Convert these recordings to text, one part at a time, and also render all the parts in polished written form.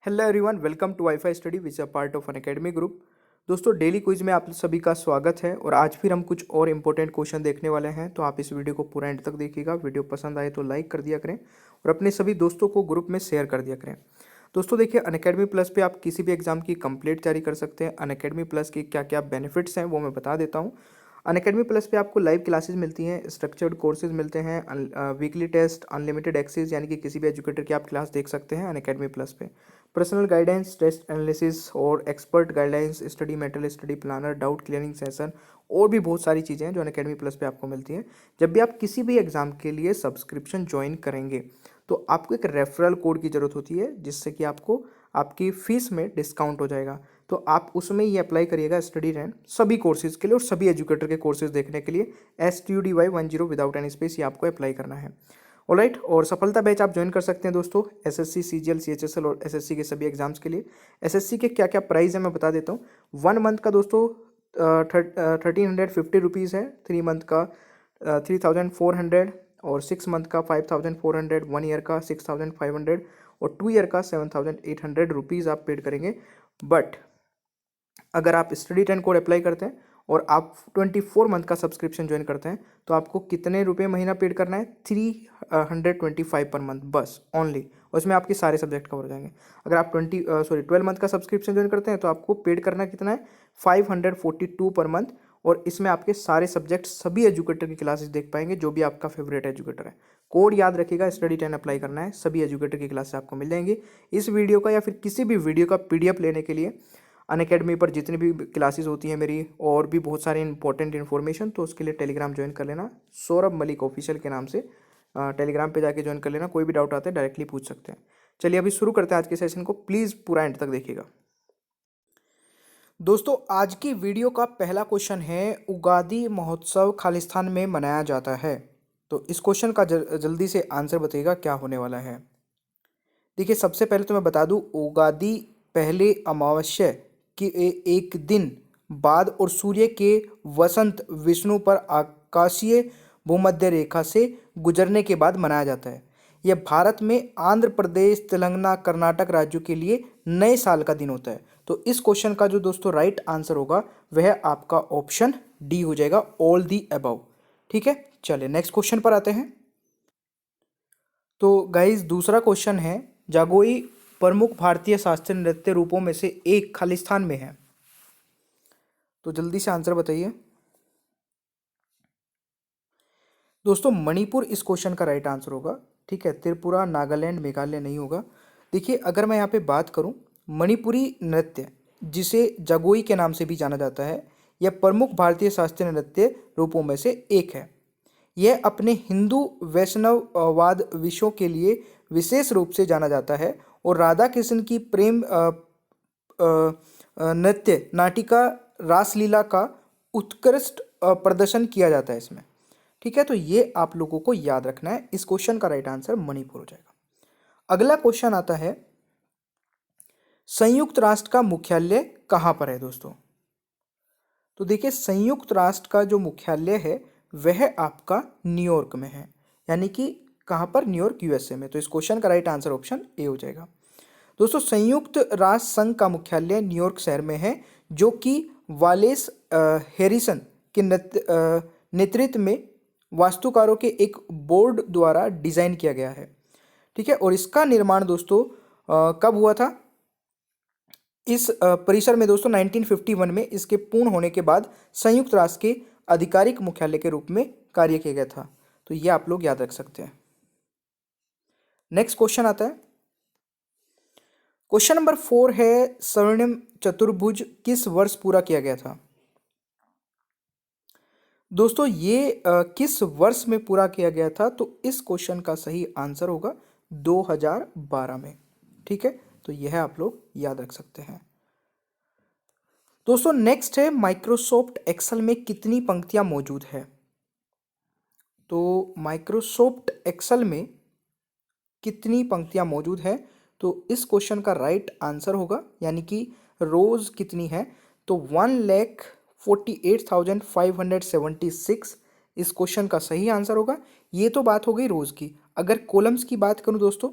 Hello everyone, welcome to WiFi study which a part of an academy group. दोस्तों, daily quiz में आप सभी का स्वागत है और आज फिर हम कुछ और इंपॉर्टेंट क्वेश्चन देखने वाले हैं। तो आप इस वीडियो को पूरा एंड तक देखिएगा। वीडियो पसंद आए तो लाइक कर दिया करें और अपने सभी दोस्तों को ग्रुप में शेयर कर दिया करें। दोस्तों देखिए, अनअकैडमी प्लस पे आप किसी भी एग्जाम की कंप्लीट तैयारी कर सकते हैं। अनअकैडमी प्लस की क्या क्या बेनिफिट्स हैं वो मैं बता देता हूँ। अनअकैडमी प्लस पे आपको लाइव क्लासेस मिलती हैं, स्ट्रक्चर्ड कोर्सेज मिलते हैं, वीकली टेस्ट, अनलिमिटेड एक्सेस, यानी कि किसी भी एजुकेटर की आप क्लास देख सकते हैं अनअकैडमी प्लस पे। पर्सनल गाइडेंस, टेस्ट एनालिसिस और expert guidelines, study material, study planner, doubt clearing session और भी बहुत सारी चीज़ें हैं जो अनअकैडमी प्लस पे आपको मिलती हैं। जब भी आप किसी भी एग्जाम के लिए सब्सक्रिप्शन ज्वाइन करेंगे तो आपको एक रेफरल कोड की ज़रूरत होती है जिससे कि आपको आपकी फ़ीस में डिस्काउंट हो जाएगा। तो आप उसमें ये अप्लाई करिएगा, स्टडी रैंक सभी कोर्सेज के लिए और सभी एजुकेटर के कोर्सेज देखने के लिए STUDY10 विदाउट एनी स्पेस ये आपको अप्लाई करना है। ऑलराइट, और सफलता बैच आप ज्वाइन कर सकते हैं दोस्तों, SSC, CGL, CHSL और SSC के सभी एग्जाम्स के लिए। SSC के क्या क्या प्राइस है मैं बता देता हूँ। 1 मंथ का दोस्तों 1350 रुपीज़ है, 3 मंथ का 3400 और 6 मंथ का 5400, 1 ईयर का 6500 और 2 ईयर का 7800 रुपीज़ आप पेड करेंगे। बट अगर आप स्टडी टेन कोड अप्लाई करते हैं और आप 24 मंथ का सब्सक्रिप्शन ज्वाइन करते हैं तो आपको कितने रुपए महीना पेड करना है? 325 पर मंथ बस, ओनली। और उसमें आपके सारे सब्जेक्ट कवर हो जाएंगे। अगर आप 12 मंथ का सब्सक्रिप्शन ज्वाइन करते हैं तो आपको पेड करना कितना है? 542 पर मंथ। और इसमें आपके सारे सब्जेक्ट सभी एजुकेटर की क्लासेस देख पाएंगे, जो भी आपका फेवरेट एजुकेटर है। कोड याद रखिएगा, स्टडी टेन अप्लाई करना है, सभी एजुकेटर की क्लासेस आपको मिल जाएंगी। इस वीडियो का या फिर किसी भी वीडियो का PDF लेने के लिए अनअकैडमी पर जितनी भी क्लासेस होती हैं मेरी और भी बहुत सारी इंपॉर्टेंट इन्फॉर्मेशन, तो उसके लिए टेलीग्राम ज्वाइन कर लेना, सौरभ मलिक ऑफिशियल के नाम से टेलीग्राम पे जाके ज्वाइन कर लेना। कोई भी डाउट आता है डायरेक्टली पूछ सकते हैं। चलिए अभी शुरू करते हैं आज के सेशन को, प्लीज़ पूरा एंड तक देखिएगा। दोस्तों, आज की वीडियो का पहला क्वेश्चन है, उगादी महोत्सव खालिस्तान में मनाया जाता है। तो इस क्वेश्चन का जल्दी से आंसर बताइएगा क्या होने वाला है। देखिए, सबसे पहले तो मैं बता दूं, उगादी पहले अमावस्या के एक दिन बाद और सूर्य के वसंत विष्णु पर आकाशीय भूमध्य रेखा से गुजरने के बाद मनाया जाता है। यह भारत में आंध्र प्रदेश, तेलंगाना, कर्नाटक राज्यों के लिए नए साल का दिन होता है। तो इस क्वेश्चन का जो दोस्तों राइट आंसर होगा वह आपका ऑप्शन डी हो जाएगा, ऑल दी अबव। ठीक है, चलिए नेक्स्ट क्वेश्चन पर आते हैं। तो गाइज दूसरा क्वेश्चन है, जागोई प्रमुख भारतीय शास्त्रीय नृत्य रूपों में से एक खालिस्तान में है। तो जल्दी से आंसर बताइए दोस्तों। मणिपुर इस क्वेश्चन का राइट आंसर होगा। ठीक है, त्रिपुरा, नागालैंड, मेघालय नहीं होगा। देखिए, अगर मैं यहाँ पे बात करूँ, मणिपुरी नृत्य जिसे जागोई के नाम से भी जाना जाता है, यह प्रमुख भारतीय शास्त्रीय नृत्य रूपों में से एक है। यह अपने हिंदू वैष्णववाद विषयों के लिए विशेष रूप से जाना जाता है और राधा कृष्ण की प्रेम नृत्य नाटिका रासलीला का उत्कृष्ट प्रदर्शन किया जाता है इसमें। ठीक है, तो ये आप लोगों को याद रखना है। इस क्वेश्चन का राइट आंसर मणिपुर हो जाएगा। अगला क्वेश्चन आता है, संयुक्त राष्ट्र का मुख्यालय कहाँ पर है दोस्तों? तो देखिए, संयुक्त राष्ट्र का जो मुख्यालय है वह आपका न्यूयॉर्क में है, यानी कि कहाँ पर? न्यूयॉर्क, USA में। तो इस क्वेश्चन का राइट आंसर ऑप्शन ए हो जाएगा। दोस्तों, संयुक्त राष्ट्र संघ का मुख्यालय न्यूयॉर्क शहर में है, जो कि वालेस हैरिसन के नेतृत्व में वास्तुकारों के एक बोर्ड द्वारा डिजाइन किया गया है। ठीक है, और इसका निर्माण दोस्तों कब हुआ था? इस परिसर में दोस्तों 1951 में इसके पूर्ण होने के बाद संयुक्त राष्ट्र के आधिकारिक मुख्यालय के रूप में कार्य किया गया था। तो ये आप लोग याद रख सकते हैं। नेक्स्ट क्वेश्चन आता है, क्वेश्चन नंबर 4 है, स्वर्णिम चतुर्भुज किस वर्ष पूरा किया गया था? दोस्तों, ये किस वर्ष में पूरा किया गया था? तो इस क्वेश्चन का सही आंसर होगा 2012 में। ठीक है, तो यह आप लोग याद रख सकते हैं। दोस्तों, नेक्स्ट है, माइक्रोसॉफ्ट एक्सेल में कितनी पंक्तियां मौजूद है? तो माइक्रोसॉफ्ट एक्सेल में कितनी पंक्तियां मौजूद है? तो इस क्वेश्चन का राइट आंसर होगा, यानी कि रोज कितनी है? तो 1,48,576 इस क्वेश्चन का सही आंसर होगा। ये तो बात हो गई रोज की। अगर कॉलम्स की बात करूं दोस्तों,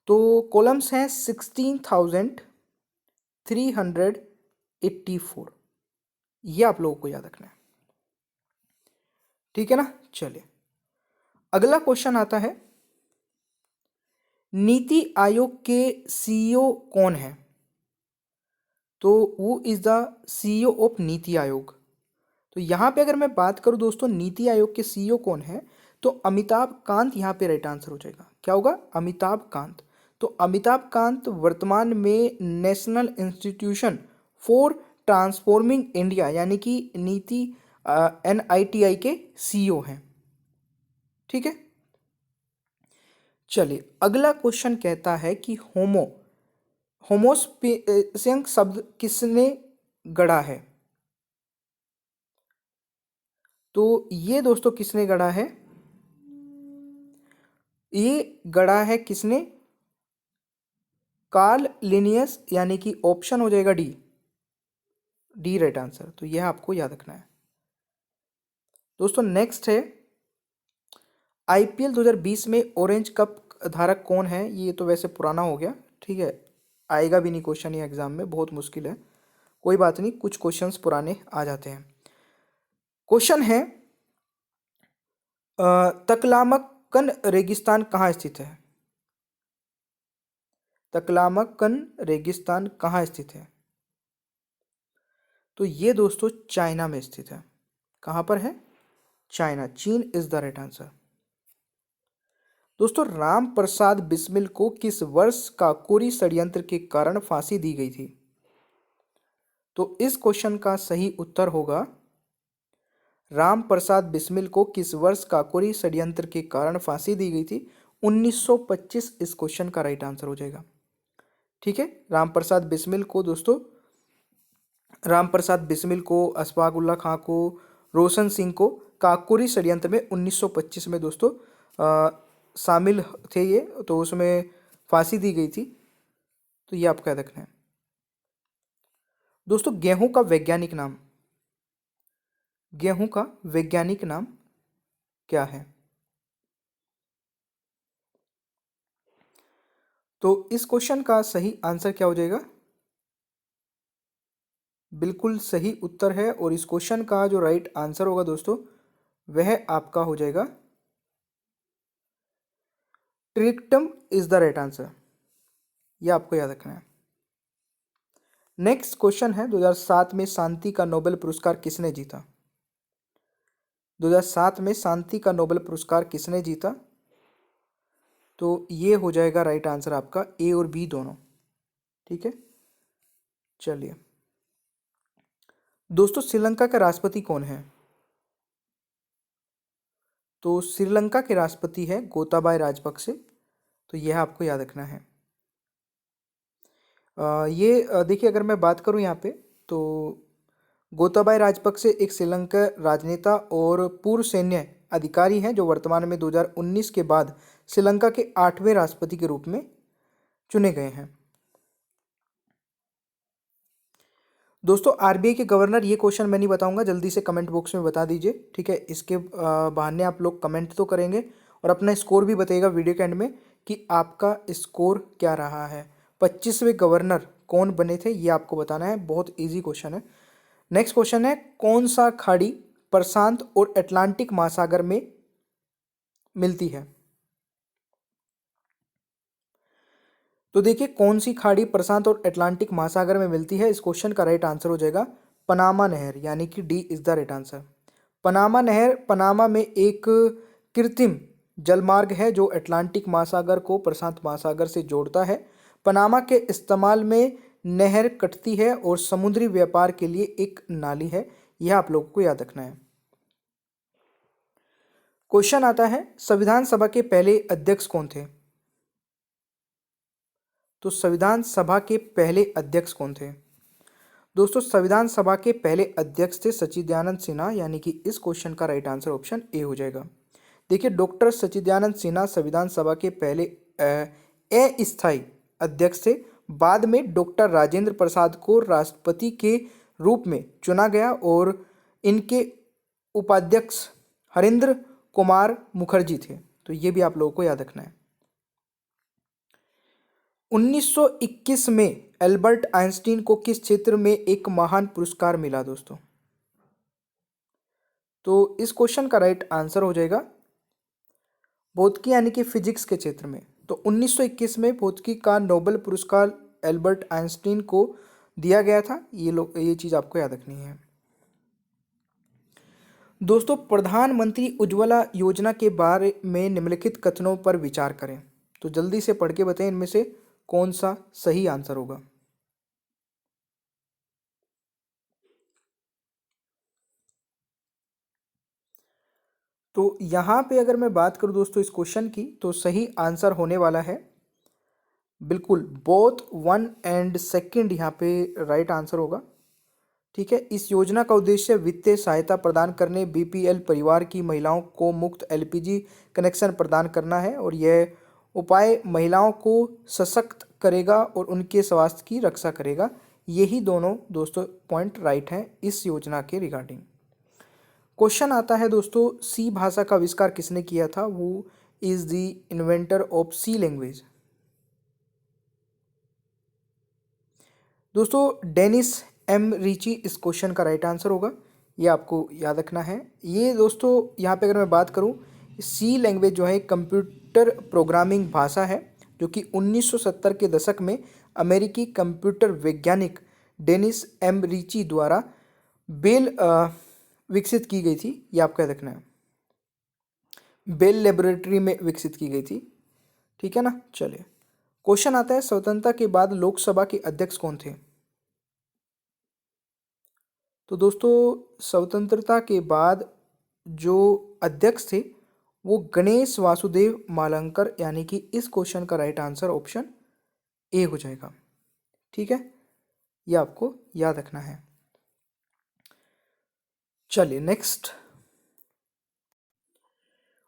तो कॉलम्स हैं 16,384। ये आप लोगों को याद रखना है, ठीक है ना। चलिए अगला क्वेश्चन आता है, नीति आयोग के सीईओ कौन है? तो वो is the CEO of NITI Aayog. तो यहाँ पे अगर मैं बात करूँ दोस्तों नीति आयोग के सीईओ कौन है, तो अमिताभ कांत यहाँ पे राइट आंसर हो जाएगा। क्या होगा? अमिताभ कांत। तो अमिताभ कांत वर्तमान में national institution for transforming India यानी कि नीति NITI के सीईओ हैं, ठीक है। चलिए अगला क्वेश्चन कहता है कि होमोसेपियंस शब्द किसने गढ़ा है? तो ये दोस्तों किसने गढ़ा है? ये गढ़ा है किसने? कार्ल लिनियस, यानी कि ऑप्शन हो जाएगा डी राइट आंसर। तो यह आपको याद रखना है दोस्तों। नेक्स्ट है, IPL 2020 में ऑरेंज कप धारक कौन है? ये तो वैसे पुराना हो गया, ठीक है, आएगा भी नहीं क्वेश्चन ये एग्जाम में, बहुत मुश्किल है। कोई बात नहीं, कुछ क्वेश्चंस पुराने आ जाते हैं। क्वेश्चन है, तकलामकन रेगिस्तान कहाँ स्थित है? तकलामकन रेगिस्तान कहाँ स्थित है? तो ये दोस्तों चाइना में स्थित है। कहाँ पर है? चाइना, चीन इज द राइट आंसर। दोस्तों राम प्रसाद बिस्मिल को किस वर्ष काकोरी षड्यंत्र के कारण फांसी दी गई थी? तो इस क्वेश्चन का सही उत्तर होगा, राम प्रसाद बिस्मिल को किस वर्ष काकोरी षड्यंत्र के कारण फांसी दी गई थी? 1925 इस क्वेश्चन का राइट आंसर हो जाएगा, ठीक है। राम प्रसाद बिस्मिल को दोस्तों, राम प्रसाद बिस्मिल को, अशफाक उल्लाह खां को, रोशन सिंह को काकोरी षड्यंत्र में 1925 में दोस्तों शामिल थे ये, तो उसमें फांसी दी गई थी। तो ये आपका याद रखना है दोस्तों। गेहूं का वैज्ञानिक नाम, गेहूं का वैज्ञानिक नाम क्या है? तो इस क्वेश्चन का सही आंसर क्या हो जाएगा? बिल्कुल सही उत्तर है, और इस क्वेश्चन का जो राइट आंसर होगा दोस्तों वह आपका हो जाएगा ट्रिक्टम इज द राइट आंसर। यह आपको याद रखना है। नेक्स्ट क्वेश्चन है, 2007 में शांति का नोबेल पुरस्कार किसने जीता? 2007 में शांति का नोबेल पुरस्कार किसने जीता? तो ये हो जाएगा राइट आंसर आपका A और B दोनों, ठीक है। चलिए दोस्तों, श्रीलंका का राष्ट्रपति कौन है? तो श्रीलंका के राष्ट्रपति है गोताबाया राजपक्षे। तो यह आपको याद रखना है। ये देखिए, अगर मैं बात करूं यहाँ पे, तो गोताबाया राजपक्षे एक श्रीलंका राजनेता और पूर्व सैन्य अधिकारी हैं जो वर्तमान में 2019 के बाद श्रीलंका के 8वें राष्ट्रपति के रूप में चुने गए हैं। दोस्तों RBI के गवर्नर, ये क्वेश्चन मैं नहीं बताऊंगा, जल्दी से कमेंट बॉक्स में बता दीजिए, ठीक है। इसके बहाने आप लोग कमेंट तो करेंगे और अपना स्कोर भी बताइएगा वीडियो के एंड में कि आपका स्कोर क्या रहा है। 25वें गवर्नर कौन बने थे, ये आपको बताना है। बहुत ईजी क्वेश्चन है। नेक्स्ट क्वेश्चन है, कौन सा खाड़ी प्रशांत और अटलांटिक महासागर में मिलती है? तो देखिए, कौन सी खाड़ी प्रशांत और अटलांटिक महासागर में मिलती है? इस क्वेश्चन का राइट आंसर हो जाएगा पनामा नहर, यानी कि D is the right answer. Panama नहर पनामा में एक कृत्रिम जलमार्ग है जो अटलांटिक महासागर को प्रशांत महासागर से जोड़ता है। पनामा के इस्तेमाल में नहर कटती है और समुद्री व्यापार के लिए एक नाली है। यह आप लोगों को याद रखना है। क्वेश्चन आता है, संविधान सभा के पहले अध्यक्ष कौन थे? तो संविधान सभा के पहले अध्यक्ष कौन थे? दोस्तों संविधान सभा के पहले अध्यक्ष थे सच्चिदानंद सिन्हा, यानी कि इस क्वेश्चन का राइट आंसर ऑप्शन A हो जाएगा। देखिए, डॉक्टर सच्चिदानंद सिन्हा संविधान सभा के पहले अस्थायी अध्यक्ष थे। बाद में डॉक्टर राजेंद्र प्रसाद को राष्ट्रपति के रूप में चुना गया और इनके उपाध्यक्ष हरेंद्र कुमार मुखर्जी थे। तो ये भी आप लोगों को याद रखना है। 1921 में एल्बर्ट आइंस्टीन को किस क्षेत्र में एक महान पुरस्कार मिला दोस्तों? तो इस क्वेश्चन का राइट आंसर हो जाएगा भौतिकी यानी कि फिजिक्स के क्षेत्र में। तो 1921 में भौतिकी का नोबेल पुरस्कार एल्बर्ट आइंस्टीन को दिया गया था। ये चीज़ आपको याद रखनी है दोस्तों। प्रधानमंत्री उज्ज्वला योजना के बारे में निम्नलिखित कथनों पर विचार करें। तो जल्दी से पढ़ के बताएं इनमें से कौन सा सही आंसर होगा। तो यहाँ पे अगर मैं बात करूँ दोस्तों इस क्वेश्चन की, तो सही आंसर होने वाला है बिल्कुल बोथ 1 एंड 2 यहाँ पे राइट आंसर होगा। ठीक है, इस योजना का उद्देश्य वित्तीय सहायता प्रदान करने, बीपीएल परिवार की महिलाओं को मुफ्त एलपीजी कनेक्शन प्रदान करना है और यह उपाय महिलाओं को सशक्त करेगा और उनके स्वास्थ्य की रक्षा करेगा। यही दोनों दोस्तों पॉइंट राइट हैं इस योजना के रिगार्डिंग। क्वेश्चन आता है दोस्तों, सी भाषा का आविष्कार किसने किया था? वो is the inventor of C language. दोस्तों डेनिस एम रिची इस क्वेश्चन का राइट आंसर होगा। ये आपको याद रखना है। ये दोस्तों यहाँ पे अगर मैं बात करूँ, सी लैंग्वेज जो है कंप्यूटर प्रोग्रामिंग भाषा है जो कि 1970 के दशक में अमेरिकी कंप्यूटर वैज्ञानिक डेनिस एम रिची द्वारा बेल विकसित की गई थी। ये आपको याद रखना है, बेल लेबोरेटरी में विकसित की गई थी। ठीक है ना। चलिए क्वेश्चन आता है, स्वतंत्रता के बाद लोकसभा के अध्यक्ष कौन थे? तो दोस्तों स्वतंत्रता के बाद जो अध्यक्ष थे वो गणेश वासुदेव मालंकर, यानी कि इस क्वेश्चन का राइट आंसर ऑप्शन ए हो जाएगा। ठीक है, ये आपको याद रखना है। चलिए नेक्स्ट।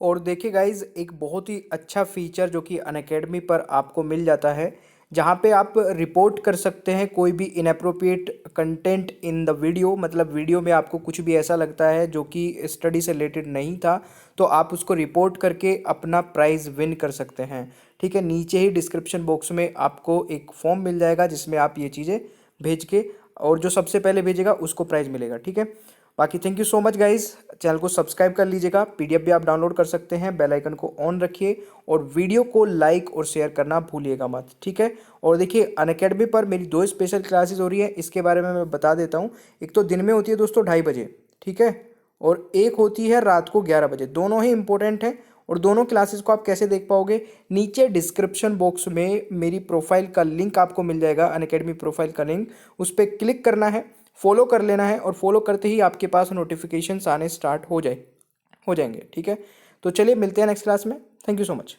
और देखिए गाइज, एक बहुत ही अच्छा फीचर जो कि अनअकैडमी पर आपको मिल जाता है, जहाँ पे आप रिपोर्ट कर सकते हैं कोई भी inappropriate content in the video. मतलब वीडियो में आपको कुछ भी ऐसा लगता है जो कि स्टडी से रिलेटेड नहीं था, तो आप उसको रिपोर्ट करके अपना प्राइज़ विन कर सकते हैं। ठीक है, नीचे ही डिस्क्रिप्शन बॉक्स में आपको एक फॉर्म मिल जाएगा जिसमें आप ये चीज़ें भेज के, और जो सबसे पहले भेजेगा उसको प्राइज़ मिलेगा। ठीक है, बाकी thank you so much guys. Channel को सब्सक्राइब कर लीजिएगा, पीडीएफ भी आप डाउनलोड कर सकते हैं। बेल आइकन को ऑन रखिए और वीडियो को लाइक और शेयर करना भूलिएगा मत। ठीक है, और देखिए अनअकैडमी पर मेरी 2 स्पेशल क्लासेस हो रही है, इसके बारे में मैं बता देता हूँ। एक तो दिन में होती है दोस्तों 2:30 बजे, ठीक है, और एक होती है रात को 11 बजे। दोनों ही इंपॉर्टेंट है। और दोनों क्लासेस को आप कैसे देख पाओगे? नीचे डिस्क्रिप्शन बॉक्स में मेरी प्रोफाइल का लिंक आपको मिल जाएगा, अनअकैडमी प्रोफाइल का लिंक। उस पर क्लिक करना है, फॉलो कर लेना है, और फॉलो करते ही आपके पास नोटिफिकेशंस आने स्टार्ट हो जाएंगे। ठीक है, तो चलिए मिलते हैं नेक्स्ट क्लास में। Thank you so much.